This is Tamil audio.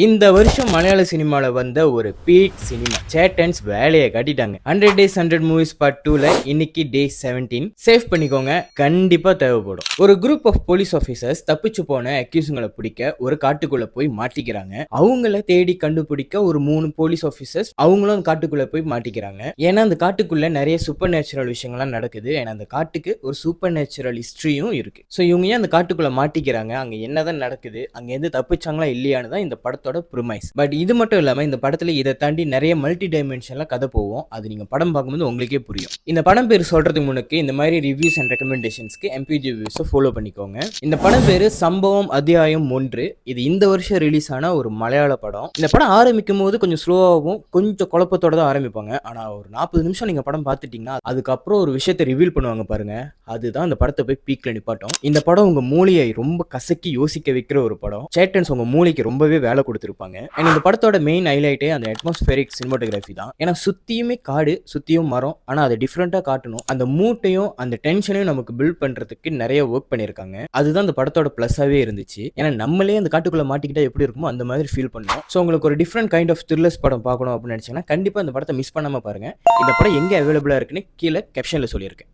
இந்த வருஷம் மலையாள சினிமால வந்த ஒரு பீக் சினிமா சேட்டன்ஸ் வேலையை கட்டிட்டாங்க. 100 Days 100 Movies பார்ட் 2ல இன்னைக்கு டே 17. சேவ் பண்ணிக்கோங்க, கண்டிப்பா தேவைப்படும். ஒரு குரூப் ஆஃப் போலீஸ் ஆபீசர்ஸ் தப்பிச்சு போன அக்யூஸ்ங்களை பிடிக்க ஒரு காட்டுக்குள்ள போய் மாட்டிக்கிறாங்க. அவங்கள தேடி கண்டுபிடிக்க ஒரு 3 போலீஸ் ஆபீசர்ஸ் அவங்களும் காட்டுக்குள்ள போய் மாட்டிக்கிறாங்க. ஏன்னா அந்த காட்டுக்குள்ள நிறைய சூப்பர் நேச்சுரல் விஷயங்கள்லாம் நடக்குது. ஏன்னா அந்த காட்டுக்கு ஒரு சூப்பர் நேச்சுரல் ஹிஸ்டரியும் இருக்கு. ஸோ இவங்க ஏன் அந்த காட்டுக்குள்ள மாட்டிக்கிறாங்க, அங்க என்னதான் நடக்குது, அங்க எந்த தப்பிச்சாங்களா இல்லையான்னு தான் இந்த படத்தோட ப்ரிமைஸ். பட் இது மட்டும் இல்லாம இந்த படத்துல இதை தாண்டி நிறைய மல்டி டைமென்ஷன்ல கதை போவோம். அது நீங்க படம் பார்க்கும்போது உங்களுக்கே புரியும். இந்த படம் பேர் சொல்றதுக்கு முன்னாடி இந்த மாதிரி ரிவ்யூஸ் அண்ட் ரெக்கமெண்டேஷன்ஸ்க்கு எம்பிஜி வியூஸை ஃபாலோ பண்ணிக்கோங்க. இந்த படம் பேரு சம்பவம் அத்தியாயம் 1. இது இந்த வருஷம் ரிலீஸ் ஆன ஒரு மலையாள படம். இந்த படம் ஆரம்பிக்கும் போது கொஞ்சம் ஸ்லோவாகவும் கொஞ்சம் குழப்பத்தோட தான் ஆரம்பிப்பாங்க. ஆனா ஒரு 40 நிமிஷம் நீங்க படம் பார்த்துட்டீங்கன்னா அதுக்கப்புறம் ஒரு விஷயத்தை ரிவீல் பண்ணுவாங்க பாருங்க. அதுதான் இந்த படத்தை போய் பீக்ல நிப்பாட்டும். இந்த படம் உங்க மூளையை ரொம்ப கசக்கி யோசிக்க வைக்கிற ஒரு படம். சேட்டன்ஸ் உங்க மூளைக்கு ரொம்பவே வேலை கொடுத்திருப்பாங்க. அண்ட் இந்த படத்தோட மெயின் ஹைலைட்டே அந்த அட்மாஸ்பேரிக் சினிமாட்டோகிராஃபி தான். ஏன்னா சுத்தியுமே காடு, சுத்தியும் மரம், ஆனா அதை டிஃப்ரெண்டா காட்டணும். அந்த மூட்டையும் அந்த டென்ஷனையும் நமக்கு பில்ட் பண்றதுக்கு நிறைய ஒர்க் பண்ணிருக்காங்க. அதுதான் இந்த படத்தோட பிளஸ்ஸாவே இருந்துச்சு. ஏன்னா நம்மளே அந்த காட்டுக்குள்ள மாட்டிக்கிட்டா எப்படி இருக்குமோ அந்த மாதிரி ஃபீல் பண்ணுவோம். ஸோ உங்களுக்கு ஒரு டிஃப்ரெண்ட் கைண்ட் ஆஃப் த்ரில்லர்ஸ் படம் பார்க்கணும் அப்படின்னு நினைச்சீங்கன்னா கண்டிப்பா இந்த படத்தை மிஸ் பண்ணாம பாருங்க. இந்த படம் எங்க அவைலபிளா இருக்குன்னு கீழே கேப்ஷன்ல சொல்லியிருக்கேன்.